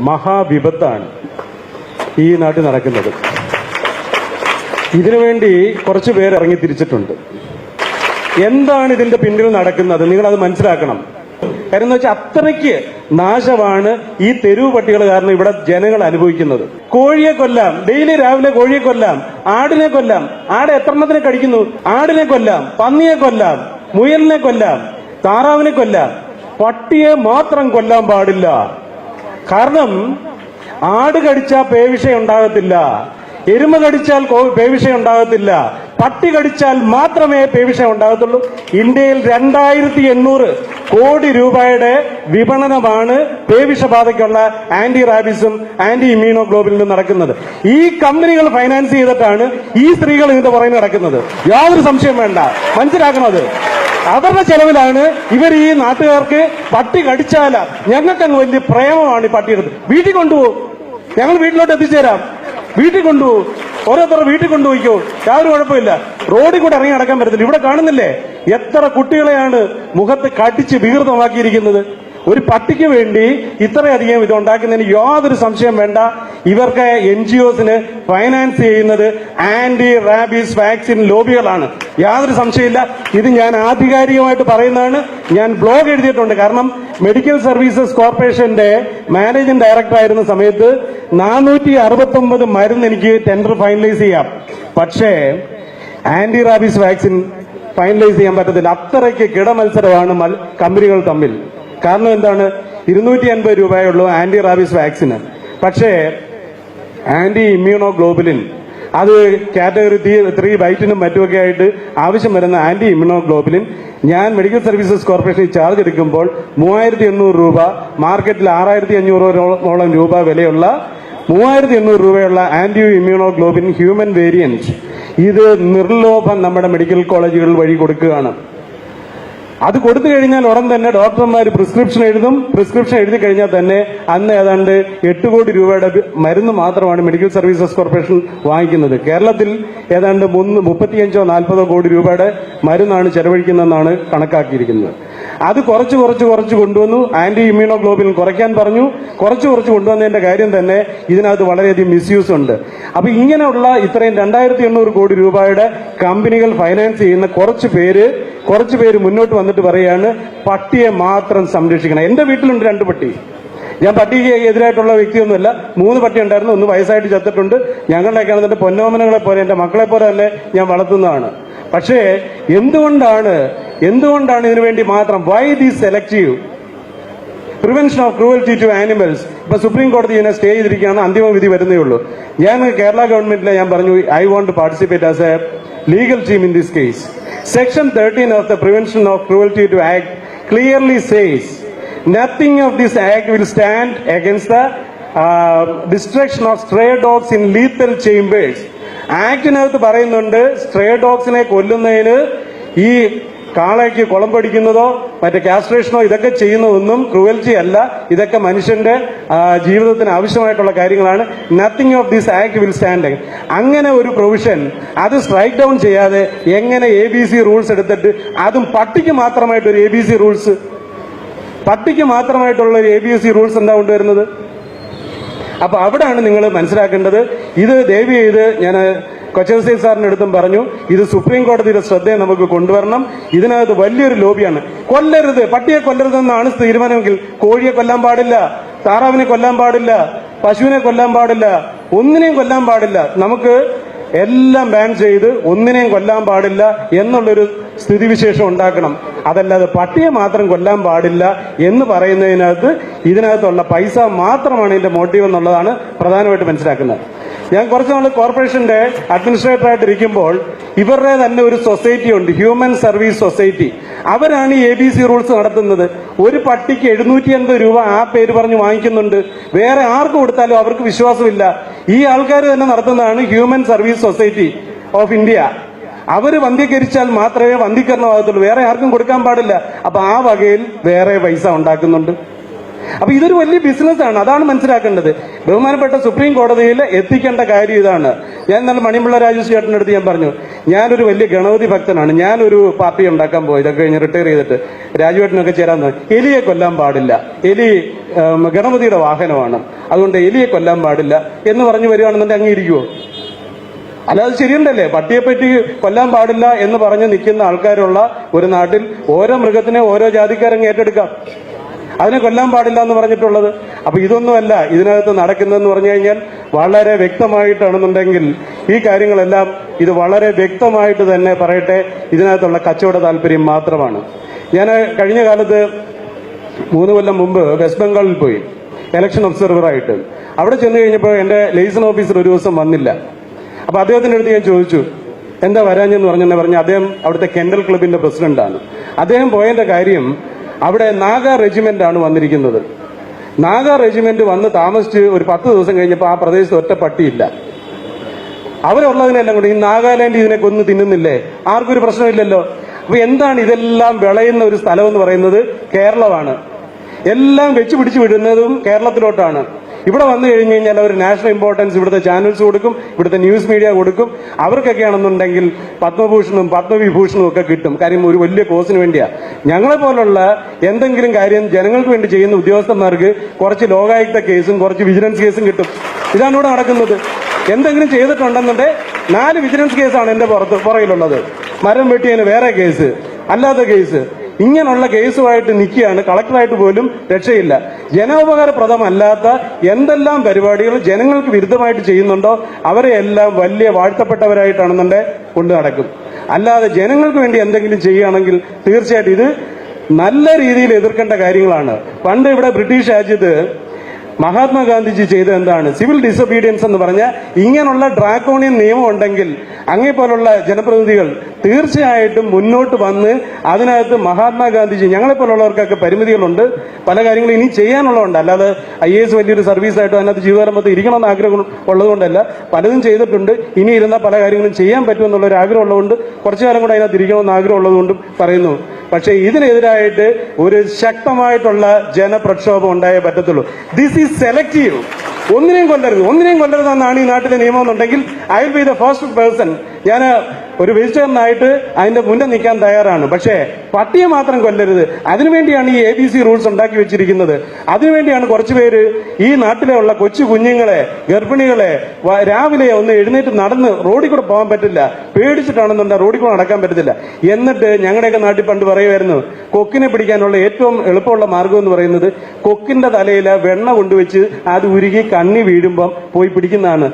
മഹാവിപത്താണ് ഈ നാട്ടിൽ നടക്കുന്നത്. ഇതിനുവേണ്ടി കുറച്ചു പേർ ഇറങ്ങി തിരിച്ചിട്ടുണ്ട്. എന്താണ് ഇതിന്റെ പിന്നിൽ നടക്കുന്നത് നിങ്ങളത് മനസ്സിലാക്കണം. കാര്യം എന്ന് വെച്ചാൽ അത്രയ്ക്ക് നാശമാണ് ഈ തെരുവ് പട്ടികൾ കാരണം ഇവിടെ ജനങ്ങൾ അനുഭവിക്കുന്നത്. കോഴിയെ കൊല്ലാം, ഡെയിലി രാവിലെ കോഴിയെ കൊല്ലാം, ആടിനെ കൊല്ലാം. ആട് എത്രണ്ണത്തിനെ കടിക്കുന്നു? ആടിനെ കൊല്ലാം, പന്നിയെ കൊല്ലാം, മുയലിനെ കൊല്ലാം, താറാവിനെ കൊല്ലാം. പട്ടിയെ മാത്രം കൊല്ലാൻ പാടില്ല. കാരണം ആട് കടിച്ചാൽ പേവിഷയം ഉണ്ടാകത്തില്ല, എരുമ കടിച്ചാൽ പേവിഷയം ഉണ്ടാകത്തില്ല, പട്ടി കടിച്ചാൽ മാത്രമേ പേവിഷയം ഉണ്ടാകത്തുള്ളൂ. ഇന്ത്യയിൽ 2800 കോടി രൂപയുടെ വിപണനമാണ് പേവിഷബാധയ്ക്കുള്ള ആന്റി റാബിസും ആന്റി ഇമ്മ്യൂണോഗ്ലോബുലിനും നടക്കുന്നത്. ഈ കമ്പനികൾ ഫൈനാൻസ് ചെയ്തിട്ടാണ് ഈ സ്ത്രീകൾ ഇതിന്റെ പുറകെ നടക്കുന്നത്. യാതൊരു സംശയം വേണ്ട, മനസ്സിലാക്കണത്. അവരുടെ ചെലവിലാണ് ഇവർ ഈ നാട്ടുകാർക്ക് പട്ടി കടിച്ചാല ഞങ്ങൾക്കങ്ങ് വലിയ പ്രേമമാണ് ഈ പട്ടിയെടുത്ത് വീട്ടിൽ കൊണ്ടുപോകും, ഞങ്ങൾ വീട്ടിലോട്ട് എത്തിച്ചേരാം, വീട്ടിൽ കൊണ്ടുപോകും, ഓരോരുത്തർ വീട്ടിൽ കൊണ്ടുപോയിക്കോ, യാതൊരു കുഴപ്പമില്ല. റോഡിൽ കൂടെ ഇറങ്ങി നടക്കാൻ പറ്റത്തില്ല. ഇവിടെ കാണുന്നില്ലേ എത്ര കുട്ടികളെയാണ് മുഖത്ത് കടിച്ച് വികൃതമാക്കിയിരിക്കുന്നത്. ഒരു പട്ടിക്ക് വേണ്ടി ഇത്രയധികം ഇത് ഉണ്ടാക്കുന്നതിന് യാതൊരു സംശയം വേണ്ട. ഇവർക്ക് NGOസിന് ഫൈനാൻസ് ചെയ്യുന്നത് ആന്റി റാബീസ് വാക്സിൻ ലോബികളാണ്, യാതൊരു സംശയമില്ല. ഇത് ഞാൻ ആധികാരികമായിട്ട് പറയുന്നതാണ്. ഞാൻ ബ്ലോഗ് എഴുതിയിട്ടുണ്ട്. കാരണം മെഡിക്കൽ സർവീസസ് കോർപ്പറേഷന്റെ മാനേജിംഗ് ഡയറക്ടർ ആയിരുന്ന സമയത്ത് 469 മരുന്ന് എനിക്ക് ടെൻഡർ ഫൈനലൈസ് ചെയ്യാം. പക്ഷേ ആന്റി റാബീസ് വാക്സിൻ ഫൈനലൈസ് ചെയ്യാൻ പറ്റത്തില്ല. അത്രയ്ക്ക് കിടമത്സരമാണ് കമ്പനികൾ തമ്മിൽ. കാരണം എന്താണ്? 250 രൂപയുള്ളൂ ആന്റി റാബീസ് വാക്സിന്. പക്ഷേ ആന്റി ഇമ്മ്യൂണോഗ്ലോബുലിൻ, അത് കാറ്റഗറി 3 വൈറ്റിനും മറ്റുമൊക്കെ ആയിട്ട് ആവശ്യം വരുന്ന ആന്റി ഇമ്മ്യൂണോഗ്ലോബുലിൻ ഞാൻ മെഡിക്കൽ സർവീസസ് കോർപ്പറേഷനിൽ ചാർജ് എടുക്കുമ്പോൾ 3800 രൂപ, മാർക്കറ്റിൽ 6500 രൂപ വിലയുള്ള 3800 രൂപയുള്ള ആന്റി ഇമ്മ്യൂണോഗ്ലോബുലിൻ ഹ്യൂമൻ വേരിയന്റ് ഇത് നിർലോഭം നമ്മുടെ മെഡിക്കൽ കോളേജുകൾ വഴി കൊടുക്കുകയാണ്. അത് കൊടുത്തു കഴിഞ്ഞാൽ ഉടൻ തന്നെ ഡോക്ടർമാർ പ്രിസ്ക്രിപ്ഷൻ എഴുതും. പ്രിസ്ക്രിപ്ഷൻ എഴുതി കഴിഞ്ഞാൽ തന്നെ അന്ന് ഏതാണ്ട് 8 കോടി രൂപയുടെ മരുന്ന് മാത്രമാണ് മെഡിക്കൽ സർവീസസ് കോർപ്പറേഷൻ വാങ്ങിക്കുന്നത്. കേരളത്തിൽ ഏതാണ്ട് 35-40 കോടി രൂപയുടെ മരുന്നാണ് ചെലവഴിക്കുന്നതെന്നാണ് കണക്കാക്കിയിരിക്കുന്നത്. അത് കുറച്ച് കൊണ്ടുവന്നു. ആന്റി ഇമ്മ്യൂണോഗ്ലോബുലിൻ കുറയ്ക്കാൻ പറഞ്ഞു. കുറച്ച് കൊണ്ടുവന്നതിന്റെ കാര്യം തന്നെ ഇതിനകത്ത് വളരെയധികം മിസ്യൂസ് ഉണ്ട്. അപ്പൊ ഇങ്ങനെയുള്ള ഇത്രയും 2800 കോടി രൂപയുടെ കമ്പനികൾ ഫൈനാൻസ് ചെയ്യുന്ന കുറച്ച് പേര് മുന്നോട്ട് വന്നിട്ട് പറയാണ് പട്ടിയെ മാത്രം സംരക്ഷിക്കണം. എന്റെ വീട്ടിലുണ്ട് 2 പട്ടി. ഞാൻ പട്ടിക്ക് എതിരായിട്ടുള്ള വ്യക്തിയൊന്നുമല്ല. 3 പട്ടി ഉണ്ടായിരുന്നു. 1 വയസ്സായിട്ട് ചത്തിട്ടുണ്ട്. ഞങ്ങളുടെയൊക്കെ ആണെന്നിട്ട് പൊന്നോമനങ്ങളെ പോലെ എന്റെ മക്കളെ പോലെ തന്നെ ഞാൻ വളർത്തുന്നതാണ്. പക്ഷേ എന്തുകൊണ്ടാണ് ഇതിനു വേണ്ടി മാത്രം why the selective prevention of cruelty to animals? ഇപ്പൊ സുപ്രീം കോടതി ഇതിനെ സ്റ്റേ ചെയ്തിരിക്കുകയാണ്. അന്തിമ വിധി വരുന്നേ ഉള്ളൂ. ഞാൻ കേരള ഗവൺമെന്റിലെ ഞാൻ പറഞ്ഞു I want to participate as a legal team in this case. Section 13 of the Prevention of Cruelty to Act clearly says nothing of this act will stand against the destruction of stray dogs in lethal chambers. ആക്ടിനകത്ത് പറയുന്നുണ്ട് stray ഡോഗ്സിനെ കൊല്ലുന്നതിന് ഈ കാളയ്ക്ക് കുളമ്പടിക്കുന്നതോ മറ്റേ കാസ്ട്രേഷനോ ഇതൊക്കെ ചെയ്യുന്നതൊന്നും cruelty അല്ല. ഇതൊക്കെ മനുഷ്യന്റെ ജീവിതത്തിന് ആവശ്യമായിട്ടുള്ള കാര്യങ്ങളാണ്. Nothing of this act will stand. അങ്ങനെ ഒരു പ്രൊവിഷൻ അത് സ്ട്രൈക്ക് ഡൗൺ ചെയ്യാതെ എങ്ങനെ ABC റൂൾസ് എടുത്തിട്ട് അതും പട്ടിക്ക് മാത്രമായിട്ടൊരു ABC റൂൾസ്, പട്ടിക്ക് മാത്രമായിട്ടുള്ള ഒരു ABC റൂൾസ് എന്താ കൊണ്ടുവരുന്നത്? അപ്പൊ അവിടെയാണ് നിങ്ങൾ മനസ്സിലാക്കേണ്ടത്. ഇത് ദയവ് ചെയ്ത് ഞാൻ കൊച്ചൗസൈ സാറിന്റെ അടുത്തും പറഞ്ഞു, ഇത് സുപ്രീം കോടതിയുടെ ശ്രദ്ധയെ നമുക്ക് കൊണ്ടുവരണം. ഇതിനകത്ത് വലിയൊരു ലോബിയാണ്. കൊല്ലരുത്, പട്ടിയെ കൊല്ലരുതെന്നാണ് തീരുമാനമെങ്കിൽ കോഴിയെ കൊല്ലാൻ പാടില്ല, താറാവിനെ കൊല്ലാൻ പാടില്ല, പശുവിനെ കൊല്ലാൻ പാടില്ല, ഒന്നിനെയും കൊല്ലാൻ പാടില്ല. നമുക്ക് എല്ലാം ബാൻ ചെയ്ത് ഒന്നിനെയും കൊല്ലാൻ പാടില്ല എന്നുള്ളൊരു സ്ഥിതിവിശേഷം ഉണ്ടാക്കണം. അതല്ലാതെ പട്ടിയെ മാത്രം കൊല്ലാൻ പാടില്ല എന്ന് പറയുന്നതിനകത്ത് ഇതിനകത്തുള്ള പൈസ മാത്രമാണ് ഇതിന്റെ മോട്ടീവ് എന്നുള്ളതാണ് പ്രധാനമായിട്ട് മനസ്സിലാക്കുന്നത്. ഞാൻ കുറച്ച് നാൾ കോർപ്പറേഷന്റെ അഡ്മിനിസ്ട്രേറ്ററായിട്ട് ഇരിക്കുമ്പോൾ ഇവരുടെ തന്നെ ഒരു സൊസൈറ്റി ഉണ്ട്, ഹ്യൂമൻ സർവീസ് സൊസൈറ്റി. അവരാണ് ഈ ABC റൂൾസ് നടത്തുന്നത്. ഒരു പട്ടിക്ക് 750 രൂപ ആ പേര് പറഞ്ഞ് വാങ്ങിക്കുന്നുണ്ട്. വേറെ ആർക്ക് കൊടുത്താലും അവർക്ക് വിശ്വാസമില്ല. ഈ ആൾക്കാർ തന്നെ നടത്തുന്നതാണ് human service society of India. അവര് വന്ധ്യകരിച്ചാൽ മാത്രമേ വന്ധ്യീകരണമാകത്തുള്ളൂ, വേറെ ആർക്കും കൊടുക്കാൻ പാടില്ല. അപ്പൊ ആ വകയിൽ വേറെ പൈസ ഉണ്ടാക്കുന്നുണ്ട്. അപ്പൊ ഇതൊരു വലിയ ബിസിനസ്സാണ്, അതാണ് മനസ്സിലാക്കേണ്ടത്. ബഹുമാനപ്പെട്ട സുപ്രീം കോടതിയിൽ എത്തിക്കേണ്ട കാര്യം ഇതാണ്. ഞാൻ ഇന്നലെ മണിമുള്ള രാജു ചേട്ടൻ്റെ അടുത്ത് ഞാൻ പറഞ്ഞു, ഞാനൊരു വലിയ ഗണപതി ഭക്തനാണ്. ഞാനൊരു പാർട്ടി ഉണ്ടാക്കാൻ പോയി, ഇതൊക്കെ കഴിഞ്ഞ് റിട്ടയർ ചെയ്തിട്ട് രാജുവേട്ടനൊക്കെ ചേരാൻ എലിയെ കൊല്ലാൻ പാടില്ല, എലി ഗണപതിയുടെ വാഹനമാണ്, അതുകൊണ്ട് എലിയെ കൊല്ലാൻ പാടില്ല എന്ന് പറഞ്ഞു വരികയാണെന്നുണ്ടെങ്കിൽ അംഗീകരിക്കുമോ? അല്ലാതെ ശരിയുണ്ടല്ലേ? പട്ടിയെപ്പറ്റി കൊല്ലാൻ പാടില്ല എന്ന് പറഞ്ഞ് നിൽക്കുന്ന ആൾക്കാരുള്ള ഒരു നാട്ടിൽ ഓരോ മൃഗത്തിനെ ഓരോ ജാതിക്കാരങ്ങ് ഏറ്റെടുക്കാം, അതിനെ കൊല്ലാൻ പാടില്ല എന്ന് പറഞ്ഞിട്ടുള്ളത്. അപ്പൊ ഇതൊന്നുമല്ല ഇതിനകത്ത് നടക്കുന്നതെന്ന് പറഞ്ഞു കഴിഞ്ഞാൽ വളരെ വ്യക്തമായിട്ടാണെന്നുണ്ടെങ്കിൽ ഈ കാര്യങ്ങളെല്ലാം ഇത് വളരെ വ്യക്തമായിട്ട് തന്നെ പറയട്ടെ, ഇതിനകത്തുള്ള കച്ചവട താല്പര്യം മാത്രമാണ്. ഞാൻ കഴിഞ്ഞ കാലത്ത് 3 കൊല്ലം മുമ്പ് വെസ്റ്റ് ബംഗാളിൽ പോയി ഇലക്ഷൻ ഒബ്സർവറായിട്ട്. അവിടെ ചെന്ന് കഴിഞ്ഞപ്പോൾ എന്റെ ലൈസൺ ഓഫീസർ ഒരു ദിവസം വന്നില്ല. അപ്പൊ അദ്ദേഹത്തിന്റെ അടുത്ത് ഞാൻ ചോദിച്ചു എന്താ വരാഞ്ഞെന്ന് പറഞ്ഞു അദ്ദേഹം അവിടുത്തെ കെൻഡൽ ക്ലബിന്റെ പ്രസിഡന്റാണ്. അദ്ദേഹം പോയതിന്റെ കാര്യം അവിടെ നാഗ റെജിമെന്റ് ആണ് വന്നിരിക്കുന്നത്. നാഗ റെജിമെന്റ് വന്ന് താമസിച്ച് ഒരു 10 ദിവസം കഴിഞ്ഞപ്പോൾ ആ പ്രദേശത്ത് ഒറ്റ പട്ടിയില്ല. അവരുള്ളതിനെല്ലാം കൊണ്ട് ഈ നാഗാലാൻഡ് ഇതിനെ കൊന്നു തിന്നുന്നില്ലേ, ആർക്കും ഒരു പ്രശ്നമില്ലല്ലോ. അപ്പൊ എന്താണ് ഇതെല്ലാം വിളയുന്ന ഒരു സ്ഥലം എന്ന് പറയുന്നത് കേരളമാണ്. എല്ലാം വെച്ച് പിടിച്ചു വിടുന്നതും കേരളത്തിലോട്ടാണ്. ഇവിടെ വന്നു കഴിഞ്ഞു കഴിഞ്ഞാൽ അവർ നാഷണൽ ഇമ്പോർട്ടൻസ് ഇവിടുത്തെ ചാനൽസ് കൊടുക്കും, ഇവിടുത്തെ ന്യൂസ് മീഡിയ കൊടുക്കും. അവർക്കൊക്കെ ആണെന്നുണ്ടെങ്കിൽ പത്മഭൂഷണും പത്മവിഭൂഷണും ഒക്കെ കിട്ടും. കാര്യം ഒരു വലിയ കോസിന് വേണ്ടിയാ. ഞങ്ങളെ പോലുള്ള എന്തെങ്കിലും കാര്യം ജനങ്ങൾക്ക് വേണ്ടി ചെയ്യുന്ന ഉദ്യോഗസ്ഥന്മാർക്ക് കുറച്ച് ലോകായുക്ത കേസും കുറച്ച് വിജിലൻസ് കേസും കിട്ടും. ഇതാണ് ഇവിടെ നടക്കുന്നത്. എന്തെങ്കിലും ചെയ്തിട്ടുണ്ടെന്നുണ്ടെങ്കിൽ 4 വിജിലൻസ് കേസാണ് എന്റെ പുറകിലുള്ളത്. മരം വെട്ടിയതിന് വേറെ കേസ്, അല്ലാത്ത കേസ്, ഇങ്ങനെയുള്ള കേസുമായിട്ട് നിൽക്കുകയാണ്. കളക്ടറായിട്ട് പോലും രക്ഷയില്ല. ജനോപകാരപ്രദമല്ലാത്ത എന്തെല്ലാം പരിപാടികൾ ജനങ്ങൾക്ക് വിരുദ്ധമായിട്ട് ചെയ്യുന്നുണ്ടോ അവരെ എല്ലാം വലിയ വാഴ്ത്തപ്പെട്ടവരായിട്ടാണെന്നുണ്ടെ കൊണ്ടു നടക്കും. അല്ലാതെ ജനങ്ങൾക്ക് വേണ്ടി എന്തെങ്കിലും ചെയ്യുകയാണെങ്കിൽ തീർച്ചയായിട്ടും ഇത് നല്ല രീതിയിൽ എതിർക്കേണ്ട കാര്യങ്ങളാണ്. പണ്ട് ഇവിടെ ബ്രിട്ടീഷ് രാജ്യത്ത് മഹാത്മാഗാന്ധിജി ചെയ്തത് എന്താണ്? സിവിൽ ഡിസൊബീഡിയൻസ് എന്ന് പറഞ്ഞാൽ ഇങ്ങനെയുള്ള ഡ്രാക്കോണിയൻ നിയമം ഉണ്ടെങ്കിൽ അങ്ങേ പോലുള്ള ജനപ്രതിനിധികൾ തീർച്ചയായിട്ടും മുന്നോട്ട് വന്ന് അതിനകത്ത് മഹാത്മാഗാന്ധിജി ഞങ്ങളെപ്പോലുള്ളവർക്കൊക്കെ പരിമിതികളുണ്ട്, പല കാര്യങ്ങളും ഇനി ചെയ്യാനുള്ളതുണ്ട്. അല്ലാതെ IAS വലിയൊരു സർവീസായിട്ടോ അതിനകത്ത് ജീവിതകാലത്ത് ഇരിക്കണമെന്ന് ആഗ്രഹം ഉള്ളതുകൊണ്ടല്ല, പലതും ചെയ്തിട്ടുണ്ട്. ഇനി ഇരുന്ന പല കാര്യങ്ങളും ചെയ്യാൻ പറ്റുമെന്നുള്ളൊരു ആഗ്രഹം ഉള്ളതുകൊണ്ട് കുറച്ചു കാലം കൂടെ അതിനകത്ത് ഇരിക്കണമെന്ന് ആഗ്രഹം ഉള്ളതുകൊണ്ടും പറയുന്നു. പക്ഷേ ഇതിനെതിരായിട്ട് ഒരു ശക്തമായിട്ടുള്ള ജനപ്രക്ഷോഭം ഉണ്ടായേ പറ്റത്തുള്ളൂ. This is selective. ഒന്നിനെയും കൊല്ലരുതെന്നാണ് ഈ നാട്ടിലെ നിയമം എന്നുണ്ടെങ്കിൽ I will be the first person. ഞാൻ ഒരു വെജിറ്റേറിയനായിട്ട് അതിന്റെ മുന്നേ നിൽക്കാൻ തയ്യാറാണ്. പക്ഷേ പട്ടിയെ മാത്രം കൊല്ലരുത്. അതിനുവേണ്ടിയാണ് ഈ ABC റൂൾസ് ഉണ്ടാക്കി വെച്ചിരിക്കുന്നത്. അതിനുവേണ്ടിയാണ് കുറച്ചു പേര് ഈ നാട്ടിലുള്ള കൊച്ചു കുഞ്ഞുങ്ങളെ, ഗർഭിണികളെ രാവിലെ ഒന്ന് എഴുന്നേറ്റ് നടന്ന് റോഡിൽ കൂടെ പോകാൻ പറ്റില്ല, പേടിച്ചിട്ടാണെന്നുണ്ടെങ്കിൽ റോഡിൽ കൂടെ നടക്കാൻ പറ്റത്തില്ല. എന്നിട്ട് ഞങ്ങളുടെയൊക്കെ നാട്ടിൽ പണ്ട് പറയുമായിരുന്നു കൊക്കിനെ പിടിക്കാനുള്ള ഏറ്റവും എളുപ്പമുള്ള മാർഗം എന്ന് പറയുന്നത് കൊക്കിന്റെ തലയിൽ വെണ്ണ കൊണ്ടുവച്ച് അത് ഉരുകി കണ്ണി വീഴുമ്പം പോയി പിടിക്കുന്നതാണ്.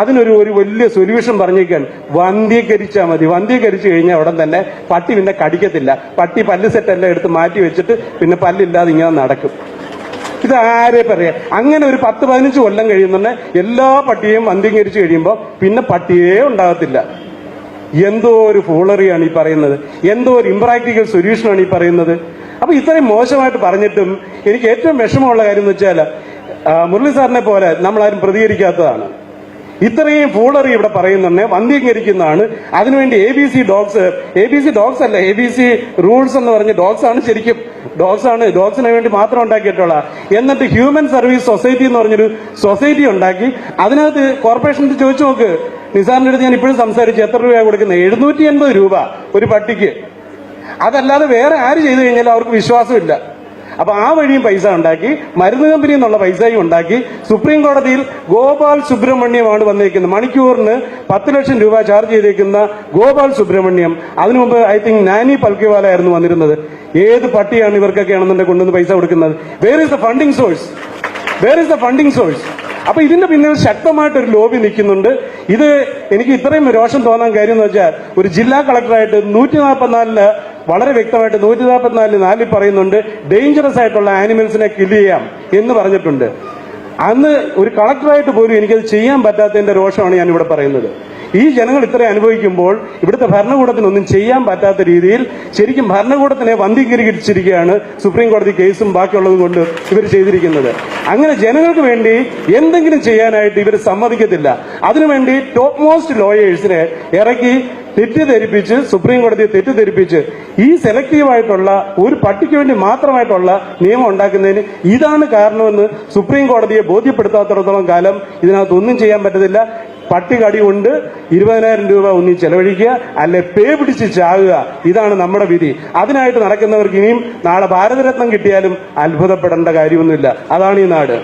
അതിനൊരു വലിയ സൊല്യൂഷൻ പറഞ്ഞേക്കാൻ വന്ധ്യീകരിച്ചാൽ മതി. വന്ധ്യീകരിച്ചു കഴിഞ്ഞാൽ ഉടൻ തന്നെ പട്ടി പിന്നെ കടിക്കത്തില്ല. പട്ടി പല്ല് സെറ്റെല്ലാം എടുത്ത് മാറ്റി വെച്ചിട്ട് പിന്നെ പല്ലില്ലാതെ ഇങ്ങനെ നടക്കും. ഇത് ആരെ പറയാ? അങ്ങനെ ഒരു 10-15 കൊല്ലം കഴിയുന്നുണ്ടെ എല്ലാ പട്ടിയെയും വന്ധ്യീകരിച്ചു കഴിയുമ്പോൾ പിന്നെ പട്ടിയേ ഉണ്ടാകത്തില്ല. എന്തോ ഒരു ഫൂളറിയാണ് ഈ പറയുന്നത്, എന്തോ ഒരു ഇംപ്രാക്ടിക്കൽ സൊല്യൂഷനാണ് ഈ പറയുന്നത്. അപ്പൊ ഇത്രയും മോശമായിട്ട് പറഞ്ഞിട്ടും എനിക്ക് ഏറ്റവും വിഷമമുള്ള കാര്യം എന്ന് വെച്ചാൽ മുരളി സാറിനെ പോലെ നമ്മളാരും പ്രതികരിക്കാത്തതാണ്. ഇത്രയും ഫൂളറി ഇവിടെ പറയുന്നുണ്ട്, വന്ധ്യീകരിക്കുന്നതാണ്. അതിനുവേണ്ടി ABC ഡോഗ്സ് അല്ല, ABC റൂൾസ് എന്ന് പറഞ്ഞ് ഡോഗ്സ് ആണ്, ശരിക്കും ഡോഗ്സ് ആണ്, ഡോഗ്സിന് വേണ്ടി മാത്രം ഉണ്ടാക്കിയിട്ടുള്ള. എന്നിട്ട് ഹ്യൂമൻ സർവീസ് സൊസൈറ്റി എന്ന് പറഞ്ഞൊരു സൊസൈറ്റി ഉണ്ടാക്കി. അതിനകത്ത് കോർപ്പറേഷനിൽ ചോദിച്ചു നോക്ക്. നിസാറിന്റെ അടുത്ത് ഞാൻ ഇപ്പോഴും സംസാരിച്ചു, എത്ര രൂപ കൊടുക്കുന്നത്? 780 രൂപ ഒരു പട്ടിക്ക്. അതല്ലാതെ വേറെ ആര് ചെയ്തു കഴിഞ്ഞാലും അവർക്ക് വിശ്വാസമില്ല. അപ്പൊ ആ വഴിയും പൈസ ഉണ്ടാക്കി, മരുന്ന് കമ്പനി എന്നുള്ള പൈസയും ഉണ്ടാക്കി. സുപ്രീം കോടതിയിൽ ഗോപാൽ സുബ്രഹ്മണ്യമാണ് വന്നിരിക്കുന്നത്. മണിക്കൂറിന് 10 ലക്ഷം രൂപ ചാർജ് ചെയ്തേക്കുന്ന ഗോപാൽ സുബ്രഹ്മണ്യം. അതിനു മുമ്പ് ഐ തിങ്ക് നാനി പൽക്കിവാല ആയിരുന്നു വന്നിരുന്നത്. ഏത് പട്ടിയാണ് ഇവർക്കൊക്കെ ആണെന്നുണ്ടെങ്കിൽ കൊണ്ടുവന്ന് പൈസ കൊടുക്കുന്നത്? Where is the funding source? അപ്പൊ ഇതിന്റെ പിന്നിൽ ശക്തമായിട്ടൊരു ലോബി നിൽക്കുന്നുണ്ട്. ഇത് എനിക്ക് ഇത്രയും രോഷം തോന്നാൻ കാര്യം എന്ന് വെച്ചാൽ ഒരു ജില്ലാ കളക്ടറായിട്ട് 144 വളരെ വ്യക്തമായിട്ട് 144 പറയുന്നുണ്ട് ഡേഞ്ചറസ് ആയിട്ടുള്ള ആനിമൽസിനെ കില്ല് ചെയ്യാം എന്ന് പറഞ്ഞിട്ടുണ്ട്. അന്ന് ഒരു കളക്ടറായിട്ട് പോലും എനിക്കത് ചെയ്യാൻ പറ്റാത്തതിന്റെ രോഷമാണ് ഞാൻ ഇവിടെ പറയുന്നത്. ഈ ജനങ്ങൾ ഇത്രയും അനുഭവിക്കുമ്പോൾ ഇവിടുത്തെ ഭരണകൂടത്തിനൊന്നും ചെയ്യാൻ പറ്റാത്ത രീതിയിൽ ശരിക്കും ഭരണകൂടത്തിനെ വന്ധീകരിച്ചിരിക്കുകയാണ് സുപ്രീം കോടതി കേസും ബാക്കിയുള്ളതും കൊണ്ട് ഇവർ ചെയ്തിരിക്കുന്നത്. അങ്ങനെ ജനങ്ങൾക്ക് വേണ്ടി എന്തെങ്കിലും ചെയ്യാനായിട്ട് ഇവർ സമ്മതിക്കത്തില്ല. അതിനുവേണ്ടി ടോപ്പ് മോസ്റ്റ് ലോയേഴ്സിനെ ഇറക്കി തെറ്റിദ്ധരിപ്പിച്ച്, സുപ്രീം കോടതിയെ തെറ്റിദ്ധരിപ്പിച്ച് ഈ സെലക്റ്റീവായിട്ടുള്ള ഒരു പട്ടിക്ക് വേണ്ടി മാത്രമായിട്ടുള്ള നിയമം ഉണ്ടാക്കുന്നതിന് ഇതാണ് കാരണമെന്ന് സുപ്രീം കോടതിയെ ബോധ്യപ്പെടുത്താത്തിടത്തോളം കാലം ഇതിനകത്ത് ഒന്നും ചെയ്യാൻ പറ്റത്തില്ല. പട്ടികടി കൊണ്ട് 20,000 രൂപ ഒന്നി ചെലവഴിക്കുക, അല്ലെ പേ പിടിച്ച് ചാകുക. ഇതാണ് നമ്മുടെ വിധി. അതിനായിട്ട് നടക്കുന്നവർക്ക് ഇനിയും നാളെ ഭാരതരത്നം കിട്ടിയാലും അത്ഭുതപ്പെടേണ്ട കാര്യമൊന്നുമില്ല. അതാണ് ഈ നാട്.